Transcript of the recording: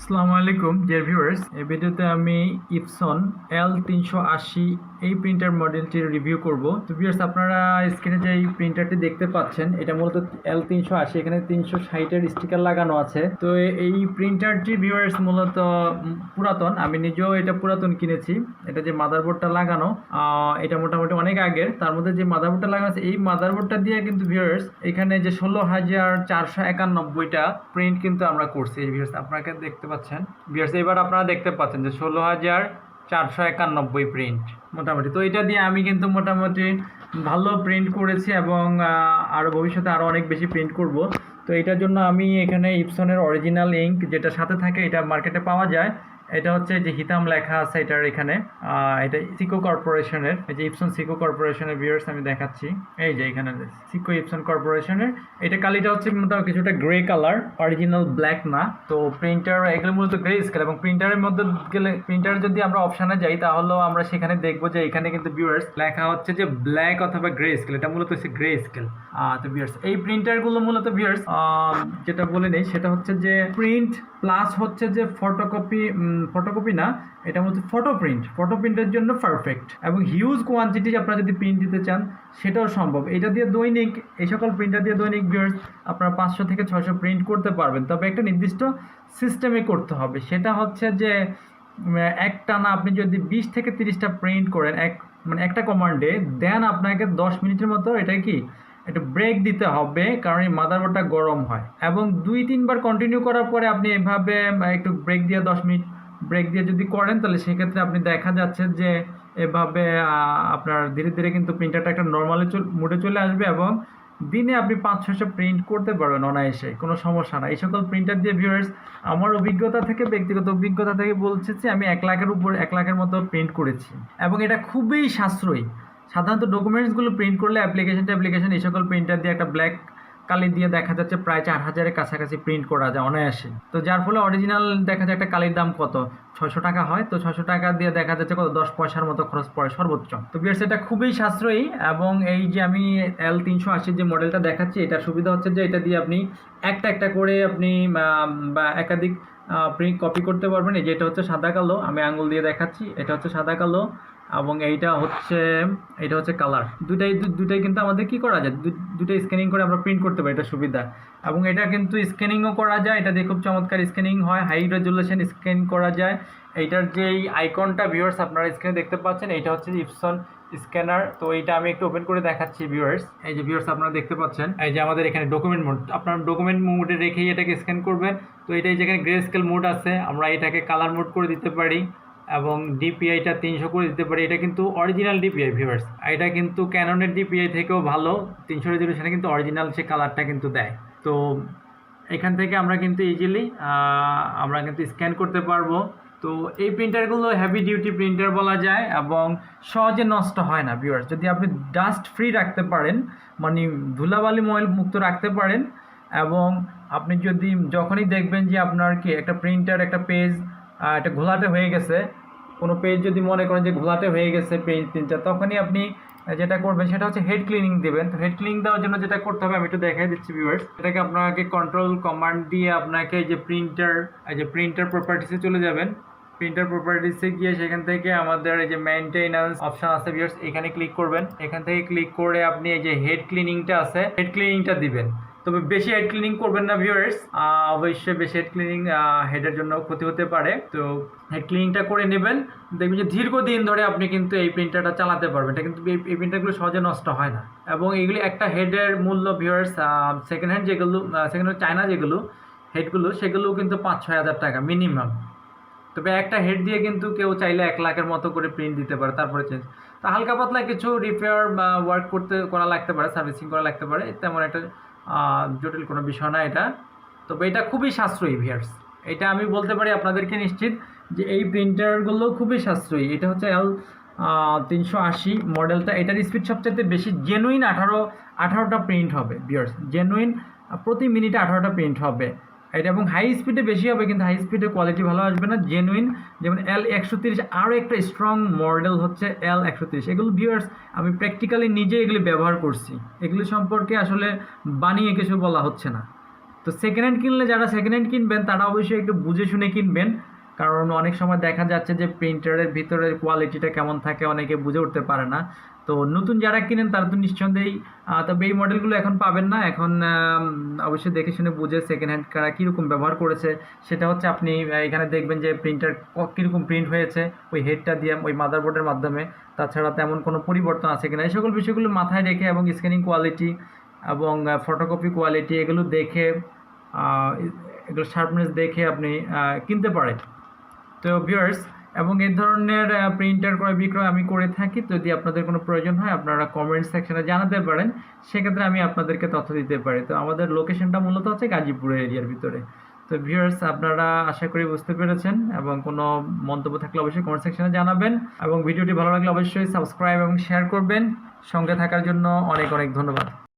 আসসালামু আলাইকুম dear viewers, এই ভিডিওতে আমি ইপসন L380 এই প্রিন্টার মডেলটির রিভিউ করব। তো ভিউয়ার্স, আপনারা স্ক্রিনে যে এই প্রিন্টারটি দেখতে পাচ্ছেন, এটা মূলত L380, এখানে 360-এর স্টিকার লাগানো আছে। তো এই প্রিন্টারটি ভিউয়ার্স মূলত পুরাতন, আমি নিজেও এটা পুরাতন কিনেছি। এটা যে মাদারবোর্ডটা লাগানো, এটা মোটামুটি অনেক আগের। তার মধ্যে যে মাদারবোর্ডটা লাগানো আছে, এই মাদারবোর্ডটা দিয়ে কিন্তু ভিউয়ার্স এখানে যে 16,491টা প্রিন্ট কিন্তু আমরা করছি। এই ভিউয়ার্স আপনাকে দেখতে পাচ্ছেন, ভিউয়ার্স এবার আপনারা দেখতে পাচ্ছেন যে 16,491 প্রিন্ট মোটামুটি। তো এটা দিয়ে আমি কিন্তু মোটামুটি ভালো প্রিন্ট করেছি এবং আরও ভবিষ্যতে আরও অনেক বেশি প্রিন্ট করব। তো এটার জন্য আমি এখানে ইপসনের অরিজিনাল ইঙ্ক যেটা সাথে থাকে, এটা মার্কেটে পাওয়া যায়। এটা হচ্ছে যে হিতাম লেখা আছে এটার এখানে, এটা সিকো কর্পোরেশনের, এই যে ইপসন সিকো কর্পোরেশনের ভিউয়ার্স আমি দেখাচ্ছি। এই যে এখানে সিকো ইপসন কর্পোরেশনের, এটা কালিটা হচ্ছে মোটামুটি কিছুটা গ্রে কালার, অরিজিনাল ব্ল্যাক না। তো প্রিন্টার এগুলো মূলত গ্রে স্কেল, এবং প্রিন্টারের মধ্যে গেলে, প্রিন্টার যদি আমরা অপশানে যাই তাহলেও আমরা সেখানে দেখবো যে এখানে কিন্তু ভিউয়ার্স লেখা হচ্ছে যে ব্ল্যাক অথবা গ্রে স্কেল, এটা মূলত হচ্ছে গ্রে স্কেল। তো ভিউয়ার্স এই প্রিন্টারগুলো মূলত ভিউয়ার্স যেটা বলে নেই সেটা হচ্ছে যে প্রিন্ট প্লাস হচ্ছে যে ফটোকপি না, এটা মধ্যে ফটো প্রিন্টের জন্য পারফেক্ট, এবং হিউজ কোয়ান্টিটি আপনারা যদি প্রিন্ট দিতে চান সেটাও সম্ভব। এটা দিয়ে দৈনিক, এই সকল প্রিন্টার দিয়ে দৈনিক ভিউয়ার্স আপনারা 500 থেকে 600 প্রিন্ট করতে পারবেন, তবে একটা নির্দিষ্ট সিস্টেমে করতে হবে। সেটা হচ্ছে যে একটানা আপনি যদি 20 থেকে 30টা প্রিন্ট করেন মানে একটা কমান্ডে, দেন আপনাকে 10 মিনিটের মতো এটা কি একটু ব্রেক দিতে হবে, কারণ এই মাদারবোর্ডটা গরম হয়। এবং 2-3 বার কন্টিনিউ করার পরে আপনি এভাবে একটু ব্রেক দিয়ে 10 মিনিট ব্রেক দিয়ে যদি করেন, তাহলে সেক্ষেত্রে আপনি দেখা যাচ্ছে যে এভাবে আপনার ধীরে ধীরে কিন্তু প্রিন্টারটা একটা নর্মালি মুডে চলে আসবে, এবং দিনে আপনি 500-600 প্রিন্ট করতে পারবেন অনায়াসে, কোনো সমস্যা না। এই সকল প্রিন্টার দিয়ে ভিউয়ার্স আমার অভিজ্ঞতা থেকে, ব্যক্তিগত অভিজ্ঞতা থেকে বলছি যে আমি 1 লাখের মতো প্রিন্ট করেছি, এবং এটা খুবই সাশ্রয়ী। সাধারণত ডকুমেন্টসগুলো প্রিন্ট করলে অ্যাপ্লিকেশন এই সকল প্রিন্টার দিয়ে একটা ব্ল্যাক কালি দিয়ে দেখা যাচ্ছে প্রায় 4,000-এর কাছাকাছি প্রিন্ট করা যায় অনায়াসে। তো যার ফলে অরিজিনাল দেখা যায় একটা কালির দাম কত, 600 টাকা হয়। তো 600 টাকা দিয়ে দেখা যাচ্ছে কত, 10 পয়সার মতো খরচ পড়ে সর্বোচ্চ। তো ভিউয়ার্স এটা খুবই সাশ্রয়ী, এবং এই যে আমি L380 যে মডেলটা দেখাচ্ছি, এটার সুবিধা হচ্ছে যে এটা দিয়ে আপনি একটা করে আপনি বা একাধিক প্রিন্ট কপি করতে পারবেন। এই যে এটা হচ্ছে সাদা কালো, আমি আঙুল দিয়ে দেখাচ্ছি, এটা হচ্ছে সাদা কালো, এবং এটা হচ্ছে কালার। দুটাই কিন্তু আমাদের কি করা যায়, দুটাই স্ক্যানিং করে আমরা প্রিন্ট করতে পারি, এটা সুবিধা। এবং এটা কিন্তু স্ক্যানিংও করা যায়, এটা দিয়ে খুব চমৎকার স্ক্যানিং হয়, হাই রেজুলেশন স্ক্যান করা যায়। এইটার যেই আইকনটা ভিউয়ার্স আপনারা স্ক্রিনে দেখতে পাচ্ছেন, এইটা হচ্ছে ইপসন স্ক্যানার। তো এইটা আমি একটু ওপেন করে দেখাচ্ছি ভিউয়ার্স। এই যে ভিউয়ার্স আপনারা দেখতে পাচ্ছেন, এই যে আমাদের এখানে ডকুমেন্ট মোড, আপনার ডকুমেন্ট মোডে রেখেই এটাকে স্ক্যান করবেন। তো এটাই যেখানে গ্রে স্কেল মোড আছে, আমরা এটাকে কালার মোড করে দিতে পারি, এবং ডিপিআইটা 300 করে দিতে পারি। এটা কিন্তু অরিজিনাল ডিপিআই ভিউয়ার্স, এটা কিন্তু ক্যাননের ডিপিআই থেকেও ভালো। 300 রেজুলেশনে কিন্তু অরিজিনাল সে কালারটা কিন্তু দেয়। তো এখান থেকে আমরা কিন্তু ইজিলি আমরা কিন্তু স্ক্যান করতে পারবো। তো এই প্রিন্টারগুলো হেভি ডিউটি প্রিন্টার বলা যায়, এবং সহজে নষ্ট হয় না ভিউয়ার্স। যদি আপনি ডাস্ট ফ্রি রাখতে পারেন, মানে ধুলাবালি ময়লা মুক্ত রাখতে পারেন, এবং আপনি যদি যখনই দেখবেন যে আপনার কি একটা প্রিন্টার, একটা পেজ একটা ঘোলাটে হয়ে গেছে, কোনো পেজ যদি মনে করেন যে ঘোলাটে হয়ে গেছে প্রিন্টার, তখনই আপনি যেটা করবেন সেটা হচ্ছে হেড ক্লিনিং দেবেন। তো হেড ক্লিনিং দেওয়ার জন্য যেটা করতে হবে আমি একটু দেখাই দিচ্ছি ভিউয়ার্স। এটাকে আপনাকে কন্ট্রোল কমান্ড দিয়ে আপনাকে এই যে প্রিন্টার প্রপার্টিসে চলে যাবেন। প্রিন্টার প্রপার্টিসে গিয়ে সেখান থেকে আমাদের এই যে মেইনটেনেন্স অপশন আছে ভিউয়ার্স, এখানে ক্লিক করবেন। এখান থেকে ক্লিক করে আপনি এই যে হেড ক্লিনিংটা আছে, হেড ক্লিনিংটা দিবেন। তবে বেশি হেড ক্লিনিং করবেন না ভিউয়ার্স, অবশ্যই বেশি হেড ক্লিনিং হেডের জন্য ক্ষতি হতে পারে। তো হেড ক্লিনিংটা করে নেবেন, দেখবেন যে দীর্ঘদিন ধরে আপনি কিন্তু এই প্রিন্টারটা চালাতে পারবেন। এটা কিন্তু এই প্রিন্টারগুলো সহজে নষ্ট হয় না, এবং এগুলি একটা হেডের মূল্য ভিউয়ার্স সেকেন্ড হ্যান্ড চায়না যেগুলো হেডগুলো, সেগুলো কিন্তু 5-6 হাজার টাকা মিনিমাম। তবে একটা হেড দিয়ে কিন্তু কেউ চাইলে 1 লাখের মতো করে প্রিন্ট দিতে পারে, তারপরে চেঞ্জ। তো হালকা পাতলা কিছু রিপেয়ার ওয়ার্ক করা লাগতে পারে, সার্ভিসিং করা লাগতে পারে, তেমন একটা জটিল কোনো বিষয় না এটা। তবে এটা খুবই সাশ্রয়ী ভিউয়ার্স, এটা আমি বলতে পারি আপনাদেরকে নিশ্চিত যে এই প্রিন্টারগুলো খুবই সাশ্রয়ী। এটা হচ্ছে L380 মডেলটা, এটার স্পিড সবচেয়ে বেশি, জেনুইন 18টা প্রিন্ট হবে ভিউয়ার্স, জেনুইন প্রতি মিনিটে 18টা প্রিন্ট হবে এটা, এবং হাই স্পিডে বেশি হবে, কিন্তু হাই স্পিডের কোয়ালিটি ভালো আসবে না। জেনুইন যেমন L130, আরও একটা স্ট্রং মডেল হচ্ছে L130। এগুলো ভিউয়ার্স আমি প্র্যাকটিক্যালি নিজে এগুলি ব্যবহার করছি, এগুলি সম্পর্কে আসলে বানিয়ে কিছু বলা হচ্ছে না। তো সেকেন্ড হ্যান্ড কিনলে যারা সেকেন্ড হ্যান্ড কিনবেন তারা অবশ্যই একটু বুঝে শুনে কিনবেন, কারণ অনেক সময় দেখা যাচ্ছে যে প্রিন্টারের ভিতরের কোয়ালিটিটা কেমন থাকে অনেকে বুঝে উঠতে পারে না। তো নতুন যারা কিনেন তারা তো নিঃসন্দেহেই তবে এই মডেলগুলো এখন পাবেন না, এখন অবশ্যই দেখে শুনে বুঝে সেকেন্ড হ্যান্ড কারা কীরকম ব্যবহার করেছে সেটা হচ্ছে আপনি এখানে দেখবেন যে প্রিন্টার কীরকম প্রিন্ট হয়েছে ওই হেডটা দিয়ে ওই মাদারবোর্ডের মাধ্যমে, তাছাড়া তেমন কোনো পরিবর্তন আছে কিনা এই সকল বিষয়গুলো মাথায় রেখে এবং স্ক্যানিং কোয়ালিটি এবং ফটোকপি কোয়ালিটি এগুলো দেখে এগুলো শার্পনেস দেখে আপনি কিনতে পারেন। তো ভিউয়ার্স, এবং এই ধরনের প্রিন্টার ক্রয় বিক্রয় আমি করে থাকি, যদি আপনাদের কোনো প্রয়োজন হয় আপনারা কমেন্ট সেকশনে জানাতে পারেন, সেক্ষেত্রে আমি আপনাদেরকে তথ্য দিতে পারি। তো আমাদের লোকেশনটা মূলত হচ্ছে গাজীপুরের এরিয়ার ভিতরে। তো ভিউয়ার্স, আপনারা আশা করি বুঝতে পেরেছেন, এবং কোনো মন্তব্য থাকলে অবশ্যই কমেন্ট সেকশনে জানাবেন, এবং ভিডিওটি ভালো লাগলে অবশ্যই সাবস্ক্রাইব এবং শেয়ার করবেন। সঙ্গে থাকার জন্য অনেক অনেক ধন্যবাদ।